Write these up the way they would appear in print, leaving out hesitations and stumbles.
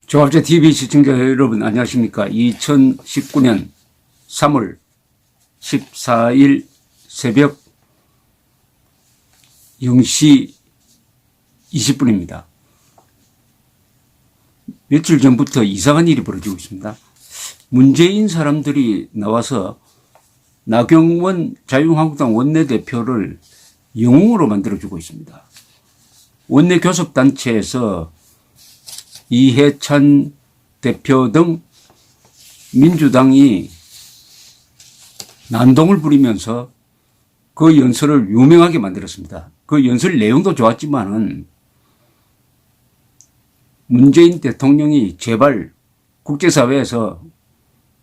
조합제 TV 시청자 여러분 안녕하십니까. 2019년 3월 14일 새벽 0시 20분입니다. 며칠 전부터 이상한 일이 벌어지고 있습니다. 문재인 사람들이 나와서 나경원 자유한국당 원내대표를 영웅으로 만들어주고 있습니다. 원내교섭단체에서 이해찬 대표 등 민주당이 난동을 부리면서 그 연설을 유명하게 만들었습니다. 그 연설 내용도 좋았지만은 문재인 대통령이 제발 국제사회에서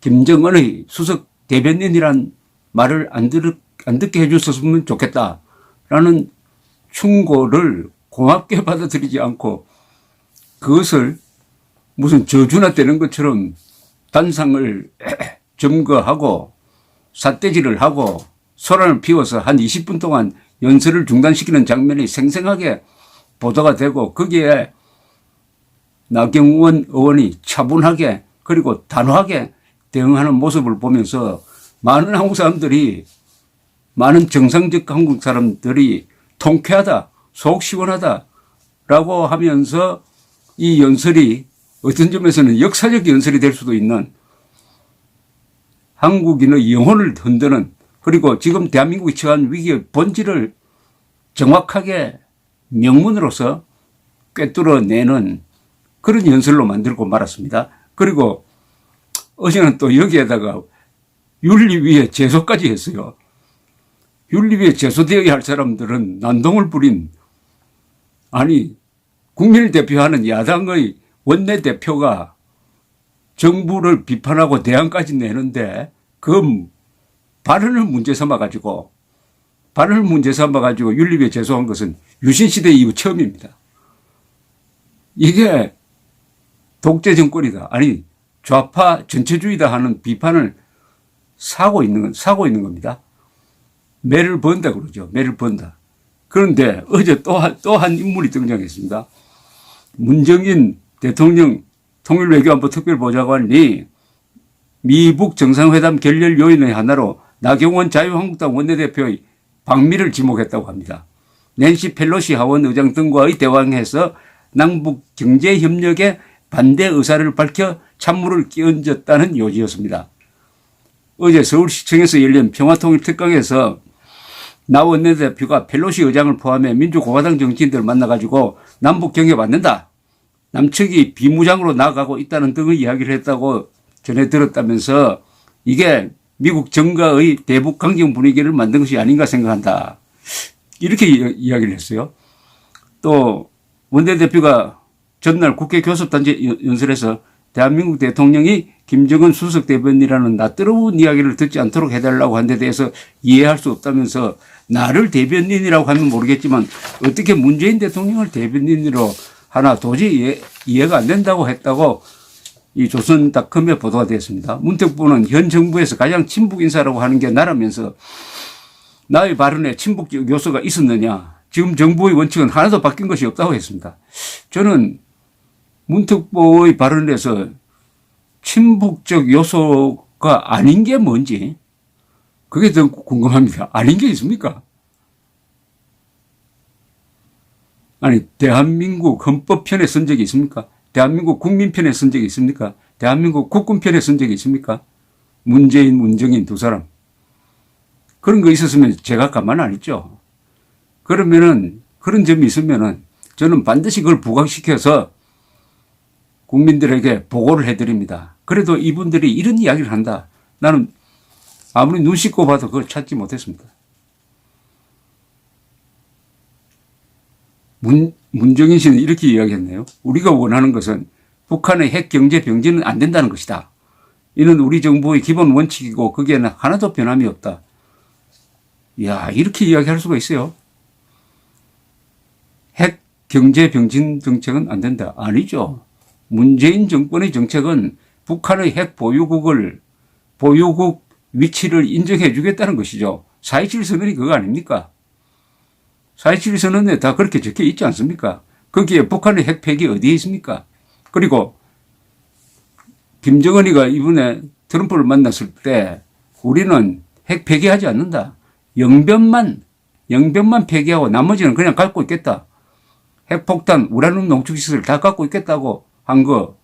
김정은의 수석 대변인이란 말을 안 듣게 해줬으면 좋겠다라는 충고를 고맙게 받아들이지 않고 그것을 무슨 저주나 떼는 것처럼 단상을 점거하고 삿대질을 하고 소란을 피워서 한 20분 동안 연설을 중단시키는 장면이 생생하게 보도가 되고 거기에 나경원 의원이 차분하게 그리고 단호하게 대응하는 모습을 보면서 많은 한국 사람들이 많은 정상적 한국 사람들이 통쾌하다, 속 시원하다라고 하면서 이 연설이 어떤 점에서는 역사적 연설이 될 수도 있는 한국인의 영혼을 흔드는 그리고 지금 대한민국이 처한 위기의 본질을 정확하게 명문으로서 꿰뚫어내는 그런 연설로 만들고 말았습니다. 그리고 어제는 또 여기에다가 윤리위에 제소까지 했어요. 윤리위에 제소되어야 할 사람들은 난동을 부린 아니 국민을 대표하는 야당의 원내대표가 정부를 비판하고 대안까지 내는데 그 발언을 문제 삼아가지고 윤리위에 제소한 것은 유신시대 이후 처음입니다. 이게 독재 정권이다. 아니 좌파 전체주의다 하는 비판을 사고 있는 겁니다. 매를 번다 그러죠. 매를 번다. 그런데 어제 또 한 인물이 등장했습니다. 문정인 대통령 통일외교안보 특별보좌관이 미북 정상회담 결렬 요인의 하나로 나경원 자유한국당 원내대표의 방미를 지목했다고 합니다. 낸시 펠로시 하원 의장 등과의 대화에서 남북 경제협력에 반대 의사를 밝혀 찬물을 끼얹었다는 요지였습니다. 어제 서울시청에서 열린 평화통일특강에서 나 원내대표가 펠로시 의장을 포함해 민주공화당 정치인들을 만나가지고 남북 경협 안 된다. 남측이 비무장으로 나아가고 있다는 등의 이야기를 했다고 전해 들었다면서 이게 미국 정가의 대북 강경 분위기를 만든 것이 아닌가 생각한다. 이렇게 이야기를 했어요. 또 원내대표가 전날 국회 교섭단체 연설에서 대한민국 대통령이 김정은 수석 대변인이라는 낯뜨거운 이야기를 듣지 않도록 해달라고 한 데 대해서 이해할 수 없다면서 나를 대변인이라고 하면 모르겠지만 어떻게 문재인 대통령을 대변인으로 하나 도저히 이해가 안 된다고 했다고 이 조선닷컴에 보도가 되었습니다. 문택부는 현 정부에서 가장 친북 인사라고 하는 게 나라면서 나의 발언에 친북적 요소가 있었느냐. 지금 정부의 원칙은 하나도 바뀐 것이 없다고 했습니다. 저는 문특보의 발언에서 친북적 요소가 아닌 게 뭔지 그게 더 궁금합니다. 아닌 게 있습니까? 아니 대한민국 헌법 편에 쓴 적이 있습니까? 대한민국 국민 편에 쓴 적이 있습니까? 대한민국 국군 편에 쓴 적이 있습니까? 문재인, 문정인 두 사람. 그런 거 있었으면 제가 가만 안 있죠. 그러면은 그런 점이 있으면은 저는 반드시 그걸 부각시켜서 국민들에게 보고를 해드립니다. 그래도 이분들이 이런 이야기를 한다. 나는 아무리 눈 씻고 봐도 그걸 찾지 못했습니다. 문정인 씨는 이렇게 이야기했네요. 우리가 원하는 것은 북한의 핵 경제 병진은 안 된다는 것이다. 이는 우리 정부의 기본 원칙이고 거기에는 하나도 변함이 없다. 이야, 이렇게 이야기할 수가 있어요. 핵 경제 병진 정책은 안 된다. 아니죠. 문재인 정권의 정책은 북한의 핵 보유국 위치를 인정해 주겠다는 것이죠. 4.27 선언이 그거 아닙니까? 4.27 선언에 다 그렇게 적혀 있지 않습니까? 거기에 북한의 핵폐기 어디에 있습니까? 그리고 김정은이가 이번에 트럼프를 만났을 때 우리는 핵 폐기하지 않는다. 영변만 폐기하고 나머지는 그냥 갖고 있겠다. 핵폭탄, 우라늄 농축시설 다 갖고 있겠다고 한 거.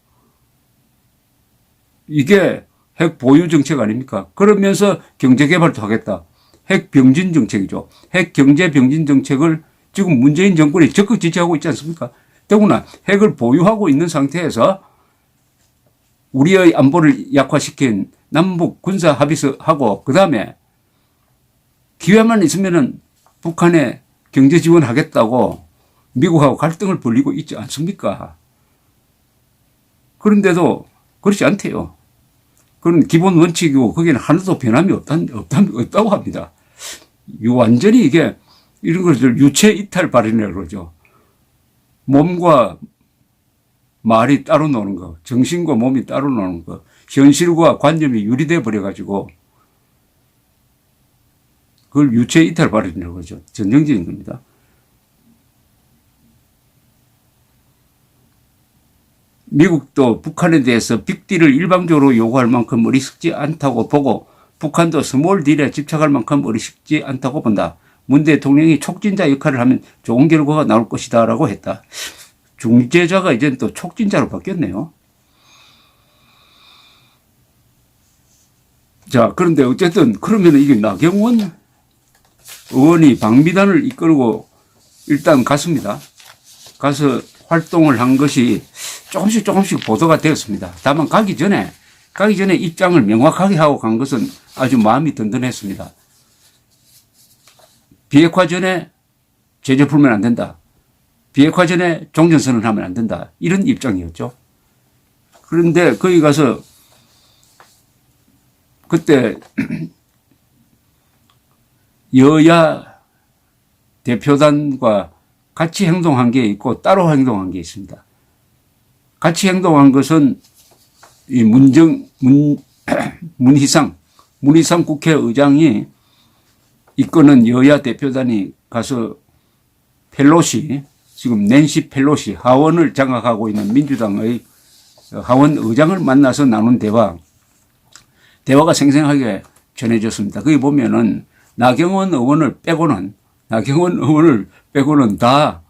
이게 핵 보유 정책 아닙니까? 그러면서 경제개발도 하겠다. 핵 병진 정책이죠. 핵 경제 병진 정책을 지금 문재인 정권이 적극 지지하고 있지 않습니까? 더구나 핵을 보유하고 있는 상태에서 우리의 안보를 약화시킨 남북 군사 합의서하고 그다음에 기회만 있으면은 북한에 경제 지원하겠다고 미국하고 갈등을 벌이고 있지 않습니까? 그런데도 그렇지 않대요. 그건 기본 원칙이고 거기는 하나도 변함이 없다고 합니다. 완전히 이게 이런 것을 유체 이탈 발언이라고 그러죠. 몸과 말이 따로 노는 거, 정신과 몸이 따로 노는 거, 현실과 관념이 유리돼 버려가지고 그걸 유체 이탈 발언이라고 그러죠. 전형적인 겁니다. 미국도 북한에 대해서 빅딜을 일방적으로 요구할 만큼 어리석지 않다고 보고 북한도 스몰 딜에 집착할 만큼 어리석지 않다고 본다. 문 대통령이 촉진자 역할을 하면 좋은 결과가 나올 것이다 라고 했다. 중재자가 이제 또 촉진자로 바뀌었네요. 자, 그런데 어쨌든 그러면 이게 나경원 의원이 방미단을 이끌고 일단 갔습니다. 가서 활동을 한 것이 조금씩 보도가 되었습니다. 다만 가기 전에 입장을 명확하게 하고 간 것은 아주 마음이 든든했습니다. 비핵화 전에 제재 풀면 안 된다. 비핵화 전에 종전선언 하면 안 된다. 이런 입장이었죠. 그런데 거기 가서 그때 여야 대표단과 같이 행동한 게 있고 따로 행동한 게 있습니다. 같이 행동한 것은 이 문희상 국회의장이 이끄는 여야 대표단이 가서 펠로시, 지금 낸시 펠로시 하원을 장악하고 있는 민주당의 하원 의장을 만나서 나눈 대화가 생생하게 전해졌습니다. 거기 보면은 나경원 의원을 빼고는 다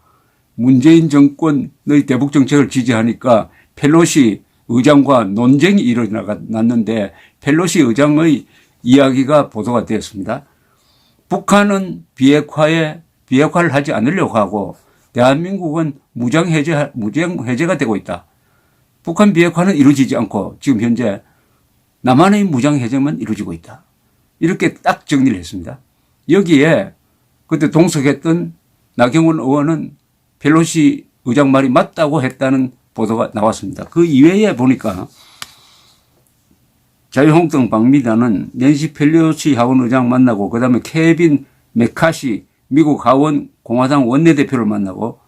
문재인 정권의 대북 정책을 지지하니까 펠로시 의장과 논쟁이 일어났는데 펠로시 의장의 이야기가 보도가 되었습니다. 북한은 비핵화를 하지 않으려고 하고 대한민국은 무장해제가 되고 있다. 북한 비핵화는 이루어지지 않고 지금 현재 남한의 무장해제만 이루어지고 있다. 이렇게 딱 정리를 했습니다. 여기에 그때 동석했던 나경원 의원은 펠로시 의장 말이 맞다고 했다는 보도가 나왔습니다. 그 이외에 보니까 자유한국당 방미단은 낸시 펠로시 하원 의장 만나고 그다음에 케빈 메카시 미국 하원 공화당 원내대표를 만나고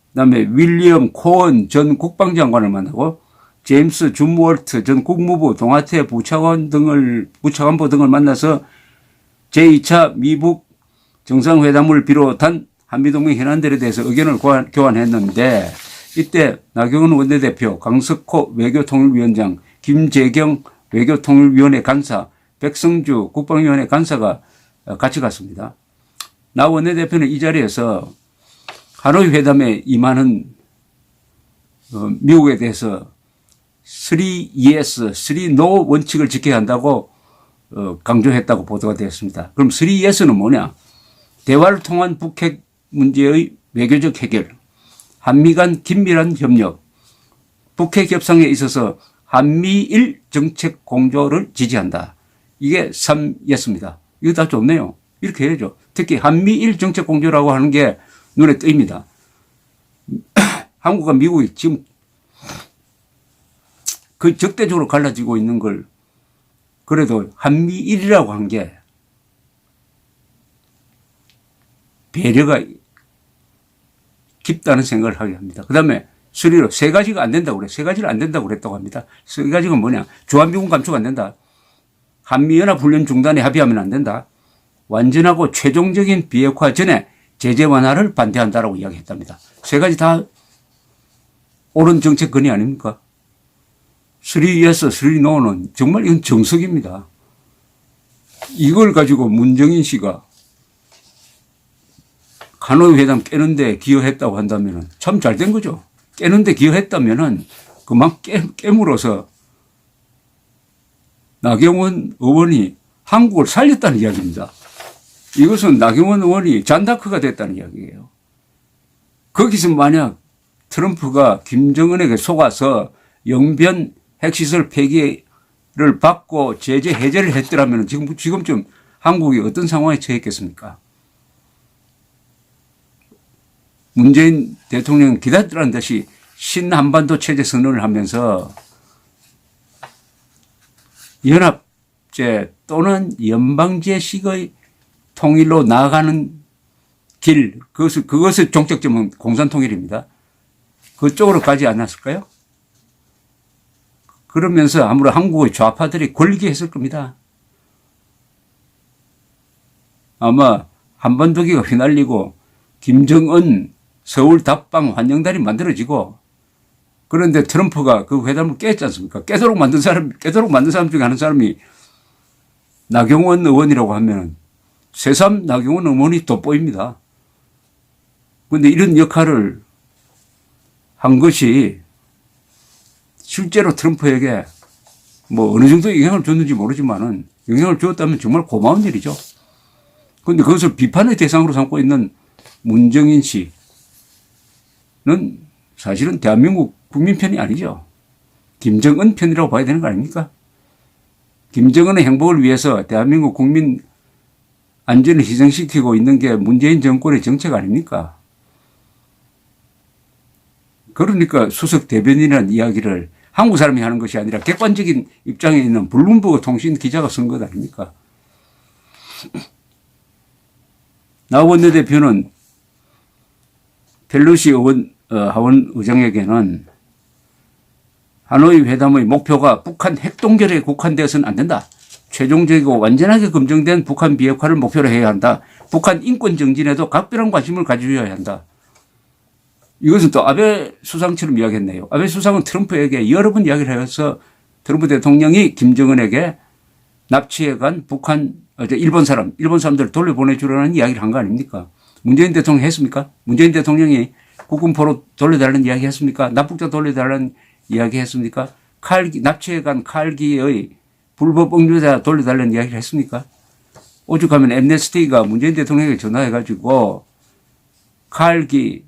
그다음에 윌리엄 코언 전 국방장관을 만나고 제임스 준월트 전 국무부 동아태 부차관보 등을 만나서 제2차 미북 정상회담을 비롯한 한미동맹 현안들에 대해서 의견을 교환했는데 이때 나경원 원내대표, 강석호 외교통일위원장, 김재경 외교통일위원회 간사, 백성주 국방위원회 간사가 같이 갔습니다. 나 원내대표는 이 자리에서 하노이 회담에 임하는 미국에 대해서 3yes, 3no 원칙을 지켜야 한다고 강조했다고 보도가 되었습니다. 그럼 3yes는 뭐냐? 대화를 통한 북핵 문제의 외교적 해결, 한미 간 긴밀한 협력, 북핵 협상에 있어서 한미일 정책 공조를 지지한다. 이게 3yes입니다. 이거 다 좋네요. 이렇게 해야죠. 특히 한미일 정책 공조라고 하는 게 눈에 띄입니다. 한국과 미국이 지금 그 적대적으로 갈라지고 있는 걸 그래도 한미일이라고 한 게 배려가 깊다는 생각을 하게 합니다. 그 다음에 수리로 세 가지가 안 된다고 그래. 세 가지를 안 된다고 그랬다고 합니다. 세 가지가 뭐냐. 주한미군 감축 안 된다. 한미연합훈련 중단에 합의하면 안 된다. 완전하고 최종적인 비핵화 전에 제재 완화를 반대한다라고 이야기했답니다. 세 가지 다 옳은 정책 건의 아닙니까? 3 yes, 3 no는 정말 이건 정석입니다. 이걸 가지고 문정인 씨가 하노이 회담 깨는데 기여했다고 한다면 참 잘 된 거죠. 깨는데 기여했다면 그만 깨물어서 나경원 의원이 한국을 살렸다는 이야기입니다. 이것은 나경원 의원이 잔다크가 됐다는 이야기예요. 거기서 만약 트럼프가 김정은에게 속아서 영변 핵시설 폐기를 받고 제재 해제를 했더라면 지금쯤 한국이 어떤 상황에 처했겠습니까? 문재인 대통령은 기다리라는 듯이 신한반도 체제 선언을 하면서 연합제 또는 연방제식의 통일로 나아가는 길, 그것의 종착점은 공산통일입니다. 그쪽으로 가지 않았을까요? 그러면서 아무래도 한국의 좌파들이 골기했을 겁니다. 아마 한반도기가 휘날리고 김정은 서울 답방 환영단이 만들어지고 그런데 트럼프가 그 회담을 깼지 않습니까? 깨도록 만든 사람 중에 하는 사람이 나경원 의원이라고 하면 새삼 나경원 의원이 돋보입니다. 그런데 이런 역할을 한 것이 실제로 트럼프에게 뭐 어느 정도 영향을 줬는지 모르지만은 영향을 주었다면 정말 고마운 일이죠. 그런데 그것을 비판의 대상으로 삼고 있는 문정인 씨는 사실은 대한민국 국민 편이 아니죠. 김정은 편이라고 봐야 되는 거 아닙니까? 김정은의 행복을 위해서 대한민국 국민 안전을 희생시키고 있는 게 문재인 정권의 정책 아닙니까? 그러니까 수석 대변인이라는 이야기를 한국 사람이 하는 것이 아니라 객관적인 입장에 있는 블룸버그 통신 기자가 쓴 것 아닙니까? 나 원내대표는 펠로시 하원 의장에게는 하노이 회담의 목표가 북한 핵동결에 국한되어서는 안 된다. 최종적이고 완전하게 검증된 북한 비핵화를 목표로 해야 한다. 북한 인권 정진에도 각별한 관심을 가져야 한다. 이것은 또 아베 수상처럼 이야기했네요. 아베 수상은 트럼프에게 여러 번 이야기를 해서 트럼프 대통령이 김정은에게 납치해간 일본 사람들 돌려보내주라는 이야기를 한 거 아닙니까? 문재인 대통령 했습니까? 문재인 대통령이 국군포로 돌려달라는 이야기 했습니까? 납북자 돌려달라는 이야기 했습니까? 납치해간 칼기의 불법 억류자 돌려달라는 이야기를 했습니까? 오죽하면 엠네스티가 문재인 대통령에게 전화해가지고 칼기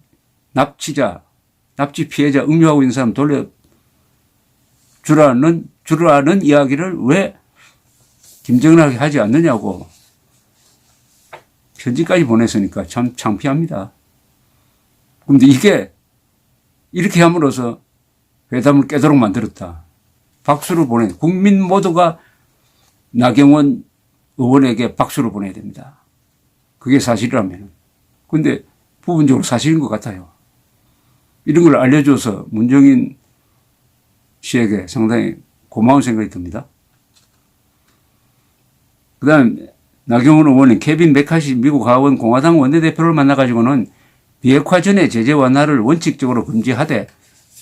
납치 피해자 억류하고 있는 사람 돌려주라는 이야기를 왜 김정은에게 하지 않느냐고 편지까지 보냈으니까 참 창피합니다. 그런데 이게 이렇게 함으로써 회담을 깨도록 만들었다. 박수를 국민 모두가 나경원 의원에게 박수를 보내야 됩니다. 그게 사실이라면. 그런데 부분적으로 사실인 것 같아요. 이런 걸 알려줘서 문정인 씨에게 상당히 고마운 생각이 듭니다. 그 다음 나경원 의원은 케빈 메카시 미국 하원 공화당 원내대표를 만나가지고는 비핵화 전에 제재 완화를 원칙적으로 금지하되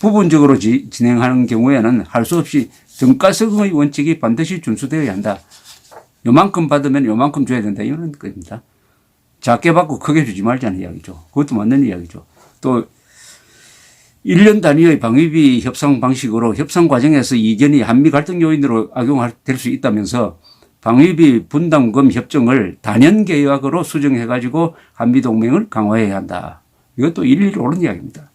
부분적으로 진행하는 경우에는 할 수 없이 등가성의 원칙이 반드시 준수되어야 한다. 요만큼 받으면 요만큼 줘야 된다. 이런 겁니다. 작게 받고 크게 주지 말자는 이야기죠. 그것도 맞는 이야기죠. 또 1년 단위의 방위비 협상 방식으로 협상 과정에서 이견이 한미 갈등 요인으로 악용될 수 있다면서 방위비 분담금 협정을 단연 계약으로 수정해 가지고 한미 동맹을 강화해야 한다. 이것도 일일이 옳은 이야기입니다.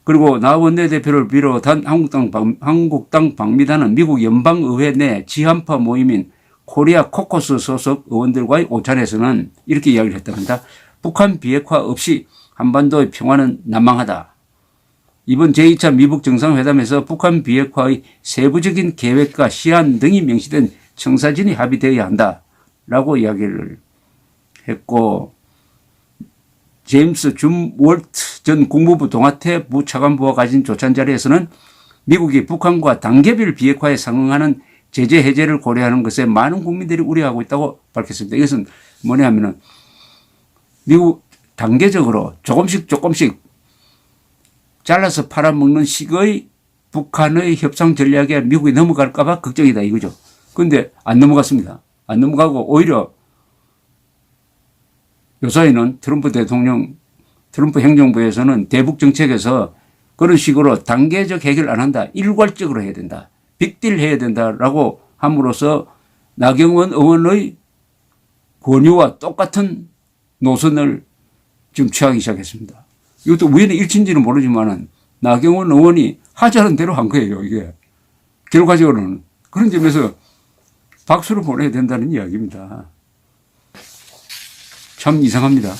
그리고 나 원내대표를 비롯한 한국당 방미단은 미국 연방의회 내 지한파 모임인 코리아 코커스 소속 의원들과의 오찬에서는 이렇게 이야기를 했답니다. 북한 비핵화 없이 한반도의 평화는 난망하다. 이번 제2차 미북 정상회담에서 북한 비핵화의 세부적인 계획과 시한 등이 명시된 청사진이 합의되어야 한다라고 이야기를 했고, 제임스 월트 전 국무부 동아태 부차관보와 가진 조찬 자리에서는 미국이 북한과 단계별 비핵화에 상응하는 제재 해제를 고려하는 것에 많은 국민들이 우려하고 있다고 밝혔습니다. 이것은 뭐냐 하면은 미국 단계적으로 조금씩 잘라서 팔아먹는 식의 북한의 협상 전략에 미국이 넘어갈까봐 걱정이다 이거죠. 그런데 안 넘어갔습니다. 안 넘어가고 오히려 요사이는 트럼프 행정부에서는 대북 정책에서 그런 식으로 단계적 해결 안 한다. 일괄적으로 해야 된다. 빅딜 해야 된다라고 함으로써 나경원 의원의 권유와 똑같은 노선을 지금 취하기 시작했습니다. 이것도 우연의 일치인지는 모르지만 나경원 의원이 하자는 대로 한 거예요. 이게 결과적으로는. 그런 점에서 박수를 보내야 된다는 이야기입니다. 참 이상합니다.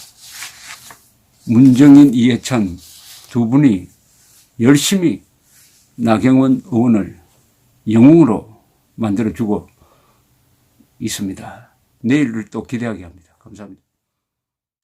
문정인, 이해찬 두 분이 열심히 나경원 의원을 영웅으로 만들어주고 있습니다. 내일을 또 기대하게 합니다. 감사합니다.